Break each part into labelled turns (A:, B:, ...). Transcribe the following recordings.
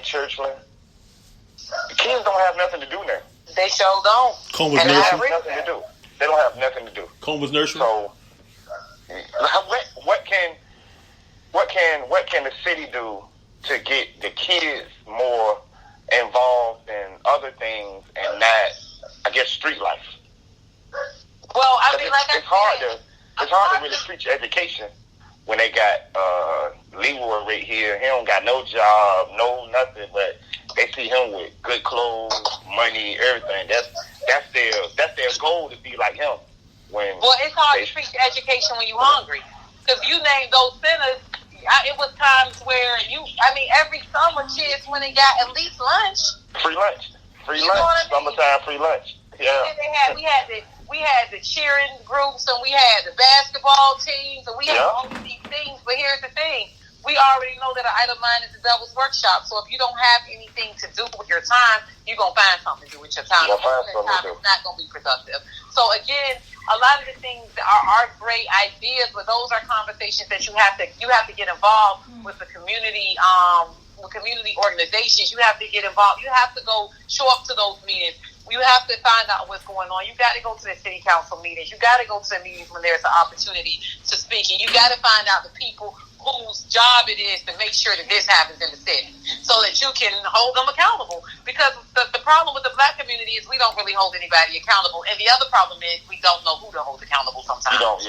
A: Churchland. The kids don't have nothing to do now.
B: They sure don't.
C: Combs
A: They don't have
C: Nursery.
A: nothing to do. They don't have nothing to do.
C: Combs Nursery.
A: So, what can the city do to get the kids more involved in other things and not, I guess, street life?
B: Well, I mean,
A: it's hard to really preach education when they got Leroy right here. He don't got no job, no nothing, but they see him with good clothes, money, everything. That's their goal, to be like him.
B: Well, it's hard to preach education when you're hungry, because you name those centers. It was times where every summer kids went and got at least lunch.
A: Free lunch.
B: You know what I mean?
A: Summertime free lunch. Yeah.
B: And we had the cheering groups, and we had the basketball teams, and we had all of these things. But here's the thing: we already know that an idle mind is the devil's workshop. So if you don't have anything to do with your time, you're gonna find something to do with your time.
A: You're gonna find something to do.
B: It's not gonna be productive. So again, a lot of the things are great ideas, but those are conversations that you have to get involved with the community, with community organizations. You have to get involved. You have to go show up to those meetings. You have to find out what's going on. You got to go to the city council meetings. You got to go to the meetings when there's an opportunity to speak, and you got to find out the people whose job it is to make sure that this happens in the city, so that you can hold them accountable. Because the problem with the black community is we don't really hold anybody accountable, and the other problem is we don't know who to hold accountable sometimes.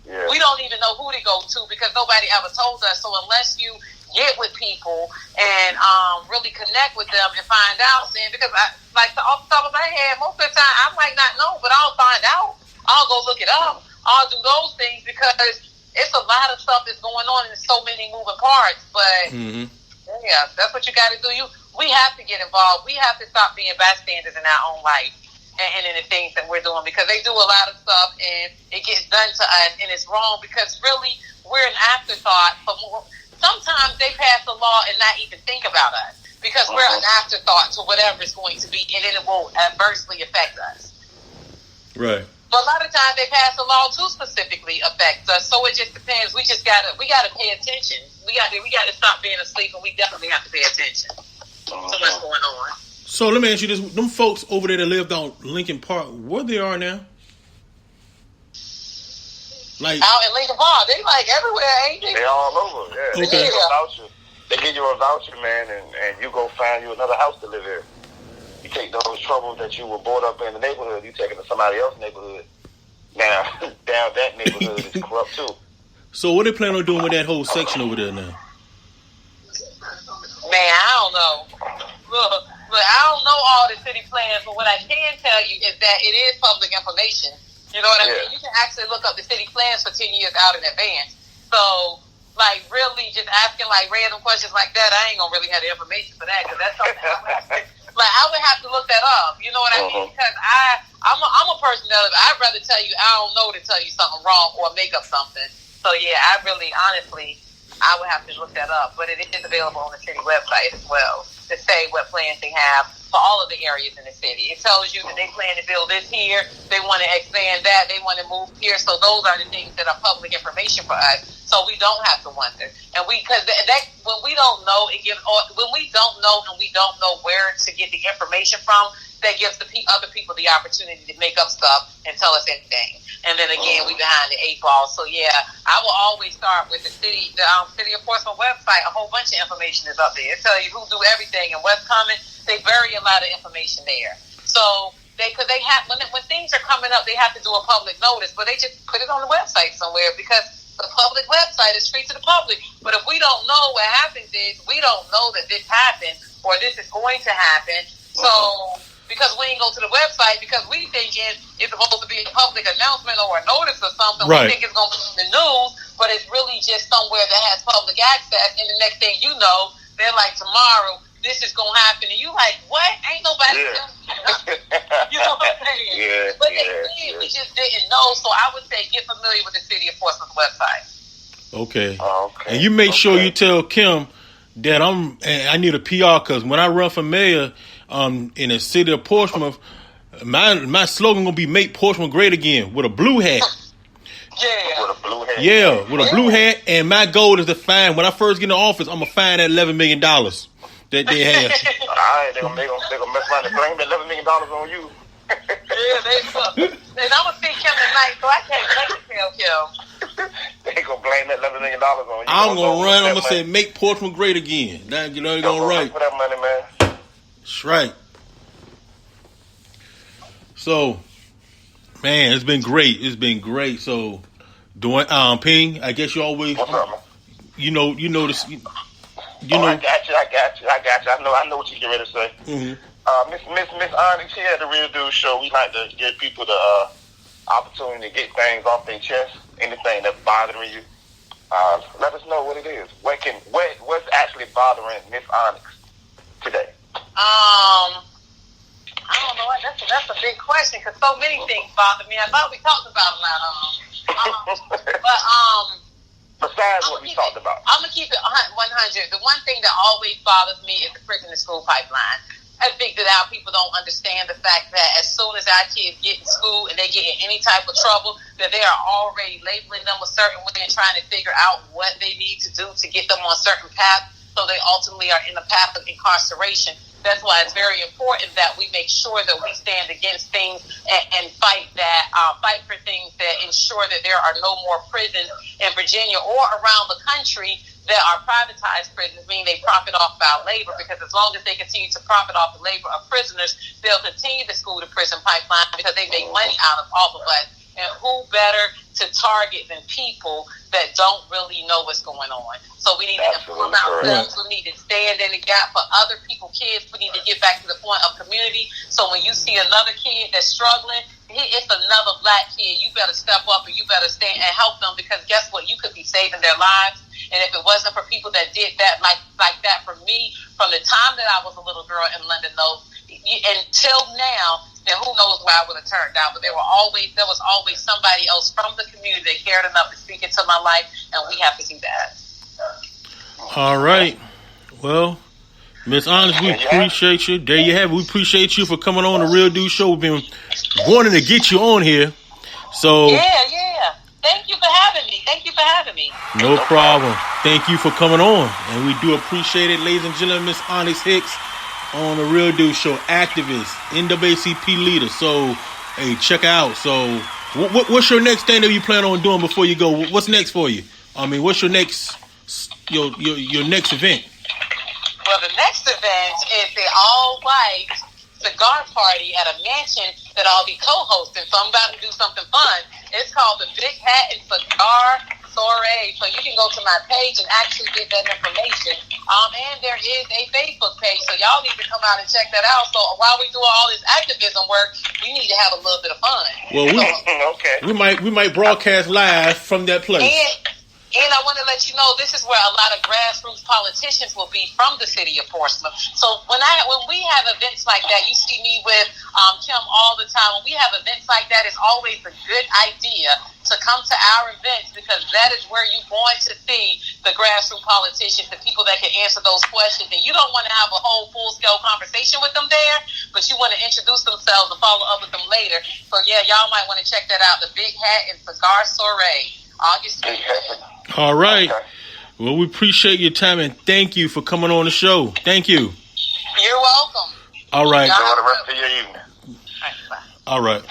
B: We don't even know who to go to because nobody ever told us. So unless you get with people and really connect with them and find out, then because off the top of my head, most of the time I might not know, but I'll find out. I'll go look it up. I'll do those things because it's a lot of stuff that's going on and so many moving parts. But yeah, that's what you got to do. We have to get involved. We have to stop being bystanders in our own life and in the things that we're doing, because they do a lot of stuff and it gets done to us, and it's wrong because really we're an afterthought. Sometimes they pass a law and not even think about us because we're an afterthought to whatever it's going to be, and then it will adversely affect us.
C: Right.
B: But a lot of times they pass a law to specifically affect us, so it just depends. We gotta pay attention. We gotta stop being asleep, and we definitely have to pay attention to what's going on.
C: So let me ask you this: them folks over there that lived on Lincoln Park, where they are now? Like
B: out in Lincoln Park, they like everywhere, ain't they?
A: They all over. Yeah. They give you a voucher. They give you a voucher, man, and you go find you another house to live in. You take those troubles that you were brought up in the neighborhood, you take it to somebody else's neighborhood. Now, down that neighborhood is corrupt too.
C: So what they plan on doing with that whole section over there now?
B: Man, I don't know. Look, I don't know all the city plans, but what I can tell you is that it is public information. You know what I mean? You can actually look up the city plans for 10 years out in advance. So, really just asking, random questions like that, I ain't going to really have the information for that, because that's something I would have to look that up. You know what I mean? Because I'm a person that I'd rather tell you I don't know than tell you something wrong or make up something. So, yeah, honestly, I would have to look that up. But it is available on the city website as well to say what plans they have for all of the areas in the city. It tells you that they plan to build this here, they want to expand that, they want to move here. So those are the things that are public information for us. So we don't have to wonder. And because when we don't know, when we don't know and we don't know where to get the information from, that gives other people the opportunity to make up stuff and tell us anything. And then again, we behind the 8 ball. So yeah, I will always start with the city enforcement website. A whole bunch of information is up there. It tells you who do everything and what's coming. They bury a lot of information there. So because they have when things are coming up, they have to do a public notice, but they just put it on the website somewhere because the public website is free to the public. But if we don't know, what happens is we don't know that this happened or this is going to happen. So because we ain't go to the website because we thinking it's supposed to be a public announcement or a notice or something.
C: Right.
B: We think it's going to be in the news, but it's really just somewhere that has public access. And the next thing you know, they're like, tomorrow, this is going to happen. And you like, what? Ain't nobody telling you. You know what I'm saying?
A: Yeah,
B: but they did. We just didn't know. So I would say get familiar with the city enforcement website.
C: Okay.
A: Okay.
C: And you make sure you tell Kim that I need a PR, because when I run for mayor in the city of Portsmouth, my slogan going to be "Make Portsmouth Great Again" with a blue hat.
A: Yeah. With a blue hat.
C: Yeah, with a blue hat. And my goal is to when I first get in office, I'm going to find that $11 million. that they have.
A: All right, they're gonna mess around and blame that $11 million on you.
B: Yeah, they fuck. And I'm gonna see Kim tonight, so I can't wait to tell Kim.
A: They gonna blame that $11 million on you.
C: I'm gonna run. I'm gonna say make Portsmouth great again. Now you know you're gonna run
A: for that money, man.
C: That's right. So, man, it's been great. It's been great. So, doing Ping, I guess you always.
A: What's up, man?
C: You know this. You know.
A: I got you. I know what you get ready to say.
C: Mm-hmm.
A: Miss Onyx here at the Real Dude Show. We like to give people the opportunity to get things off their chest. Anything that's bothering you, let us know what it is. What's actually bothering Miss Onyx today?
B: I don't know. That's a big question because so many things bother me. I thought we talked about a lot of them.
A: Besides what we talked about.
B: I'm going to keep it 100. The one thing that always bothers me is the prison to school pipeline. I think that our people don't understand the fact that as soon as our kids get in school and they get in any type of trouble, that they are already labeling them a certain way and trying to figure out what they need to do to get them on a certain path so they ultimately are in the path of incarceration. That's why it's very important that we make sure that we stand against things and fight for things that ensure that there are no more prisons in Virginia or around the country that are privatized prisons, meaning they profit off our labor, because as long as they continue to profit off the labor of prisoners, they'll continue the school to prison pipeline because they make money off of us. And who better to target than people that don't really know what's going on? So we need to inform ourselves. We need to stand in the gap for other people, kids. We need to get back to the point of community. So when you see another kid that's struggling, it's another black kid. You better step up and you better stand and help them, because guess what? You could be saving their lives. And if it wasn't for people that did that like that for me, from the time that I was a little girl in London, until now, then who knows where I would have turned out. But there was always somebody else from the community that cared enough to speak into my life, and we have to do that.
C: All right. Well, Miss Honest, we appreciate you. There you have it. We appreciate you for coming on the Real Dude Show. We've been wanting to get you on here. So
B: yeah. Thank you for having me.
C: No problem. Thank you for coming on, and we do appreciate it, ladies and gentlemen. Miss Onxy Hicks on the Real Dude Show, activist, NAACP leader. So, hey, check her out. So, what's your next thing that you plan on doing before you go? What's next for you? I mean, what's your next your next event?
B: Well, the next event is the all-white cigar party at a mansion that I'll be co-hosting. So I'm about to do something fun. It's called the Big Hat and Cigar Soiree. So you can go to my page and actually get that information. And there is a Facebook page, so y'all need to come out and check that out. So while we do all this activism work, we need to have a little bit of fun.
C: Well, we might broadcast live from that place.
B: And I want to let you know, this is where a lot of grassroots politicians will be from the city of Portsmouth. So when we have events like that, you see me with Kim all the time. When we have events like that, it's always a good idea to come to our events, because that is where you're going to see the grassroots politicians, the people that can answer those questions. And you don't want to have a whole full-scale conversation with them there, but you want to introduce themselves and follow up with them later. So yeah, y'all might want to check that out, the Big Hat and Cigar Soiree, August 25th.
C: All right. Okay. Well, we appreciate your time and thank you for coming on the show. Thank you.
B: You're welcome.
C: All right.
A: Enjoy the rest of your evening.
C: All right.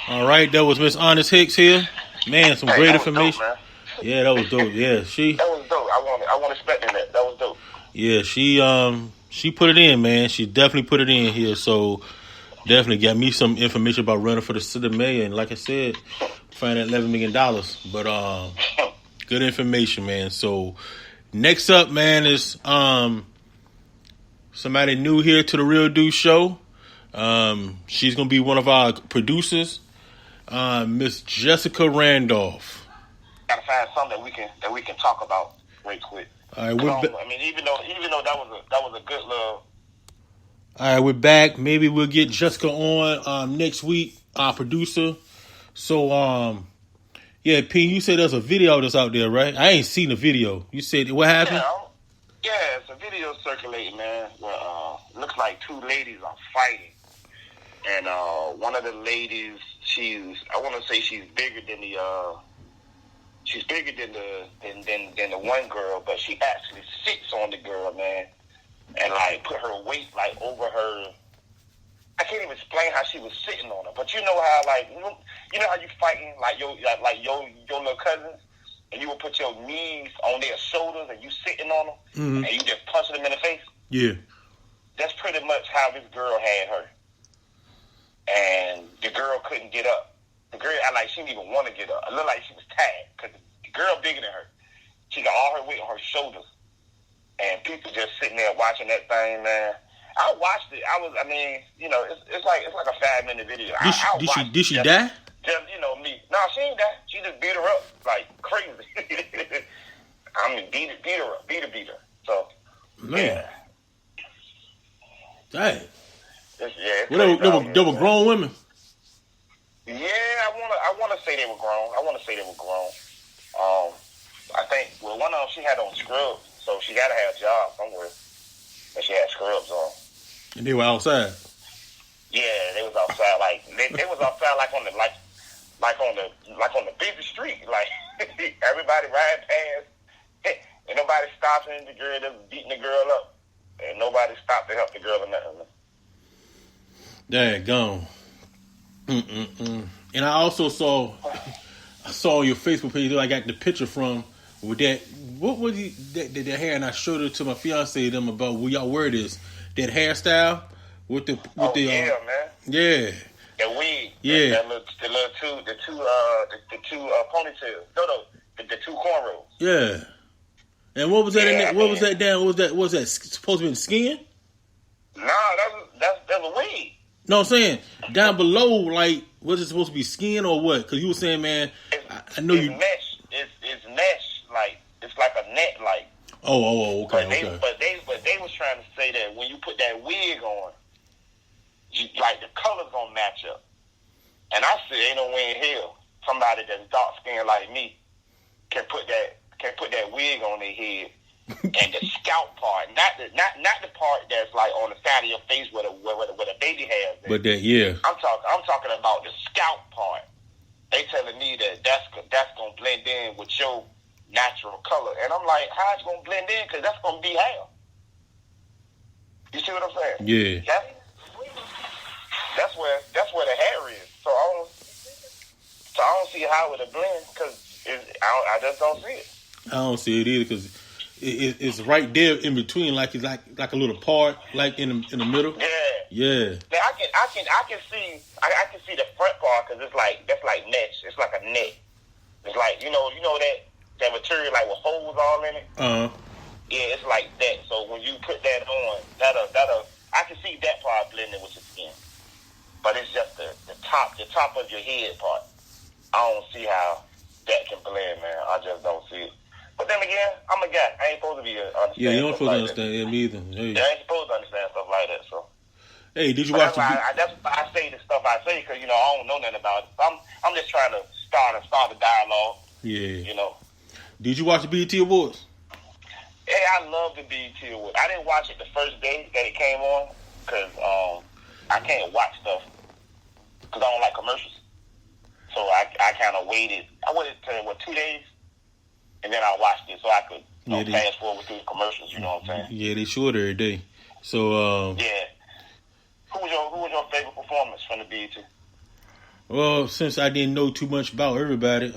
C: All right. That was Miss Onxy Hicks here. Man, some great information.
A: Dope,
C: yeah, that was dope. Yeah,
A: that was dope. I wasn't expecting that. That was dope.
C: Yeah, she put it in, man. She definitely put it in here. So definitely got me some information about running for the city mayor. And like I said, find that $11 million. But good information, man. So next up, man, is somebody new here to the Real Dude Show. She's gonna be one of our producers, Miss Jessica Randolph.
A: Gotta find something that we can talk about right quick.
C: All right,
A: I mean, even though that was a good little.
C: All right, we're back. Maybe we'll get Jessica on next week, our producer. So, yeah, P, you said there's a video that's out there, right? I ain't seen the video. You said what happened?
A: Yeah, it's a video circulating, man. Where looks like two ladies are fighting. And one of the ladies, I want to say she's bigger than the one girl, but she actually sits on the girl, man, and like put her weight like over her. I can't even explain how she was sitting on her, but you know how like you know how you fighting like your little cousins, and you will put your knees on their shoulders and you sitting on them, and you just punching them in the face.
C: Yeah, that's
A: pretty much how this girl had her, and the girl couldn't get up. The girl, she didn't even want to get up. It looked like she was tired because the girl bigger than her. She got all her weight on her shoulders, and people just sitting there watching that thing, man. I watched it. It's like a 5-minute video.
C: Did she die?
A: Just me. No, she ain't die. She just beat her up like crazy. Beat her. So
C: man, dang.
A: They
C: were grown women.
A: Yeah, I wanna say they were grown. I think one of them she had on scrubs, so she gotta have a job somewhere. And she had scrubs on.
C: And they were outside.
A: Yeah, they was outside. Like they was outside, like on the busy street. Like everybody riding past, and nobody stopping. The girl just beating the girl up, and nobody stopped to help the girl or nothing.
C: Daggone. And I also saw your Facebook page that I got the picture from with that. What was that hair? And I showed it to my fiance them about what y'all wear this. That hairstyle with the
A: man.
C: Yeah.
A: The wig.
C: Yeah.
A: The two ponytails. No, the two cornrows.
C: Yeah. And what was that in there? What was that down? What was that supposed to be the skin?
A: No, that's a wig.
C: No, I'm saying down below, like, was it supposed to be skin or what? Because you were saying, man, I know you.
A: Mesh. It's mesh. Like it's like a net. Like.
C: Oh, okay.
A: But they was trying to say that when you put that wig on, like the colors gonna match up. And I said, ain't no way in hell somebody that's dark skinned like me can put that wig on their head. And the scalp part, not the part that's like on the side of your face where the baby hairs.
C: But that, yeah.
A: I'm talking about the scalp part. They telling me that's gonna blend in with your natural color, and I'm like, how it's gonna blend in? Because that's gonna be hair. You see what I'm saying?
C: Yeah.
A: That's where the hair is. So I don't see how it'll blend because I just don't see it.
C: I don't see it either because it's right there in between, like it's like a little part, like in the middle. Yeah.
A: Now I can see the front part because that's like mesh. It's like a net. It's like you know that material like with holes all in it. Yeah, it's like that. So when you put that on, that'll I can see that part blending with your skin. But it's just the top of your head part. I don't see how that can blend, man. I just don't see it. But then again, I'm a guy. I ain't supposed to be understand.
C: Yeah, you don't supposed to understand it either. Hey.
A: Yeah, I ain't supposed to understand stuff like that. So.
C: Hey, did you watch
A: that's why I say the stuff I say because I don't know nothing about it. I'm just trying to start a dialogue.
C: Yeah.
A: Did
C: you watch the BET Awards?
A: Yeah, I love the BET Awards. I didn't watch it the first day that it came on because I can't watch stuff because I don't like commercials. So I kind of waited. I waited till 2 days, and then I watched it so I could fast forward through the commercials. You know what I'm saying?
C: Yeah, they short every day. So
A: yeah. Who was your favorite performance from the BET?
C: Well, since I didn't know too much about everybody,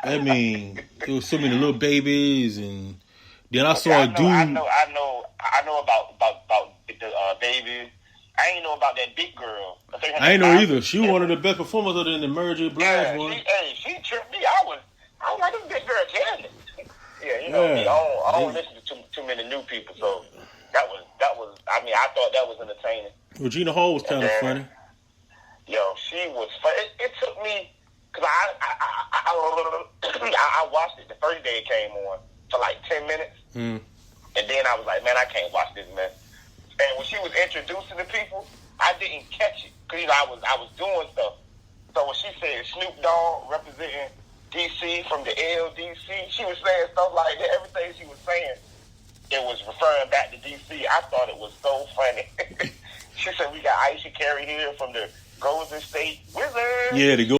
C: I mean, there was so many little babies, and then I saw a dude.
A: I know about the baby. I ain't know about that big girl.
C: I ain't know either. She was one of the best performers other than the Mary Blige one.
A: She tripped me. I was like, this big girl jamming. Yeah, me, I don't listen to too many new people, so that was. I mean, I thought that was entertaining.
C: Regina Hall was kind of funny.
A: Yo, she was fun. It took me because I watched it the first day it came on for like 10 minutes, and then I was like, man, I can't watch this, man. And when she was introducing the people, I didn't catch it because I was doing stuff. So when she said Snoop Dogg representing DC from the LDC, she was saying stuff like that. Everything she was saying, it was referring back to DC. I thought it was so funny. She said we got Aisha Carey here from the Golden State Wizards.
C: Yeah, the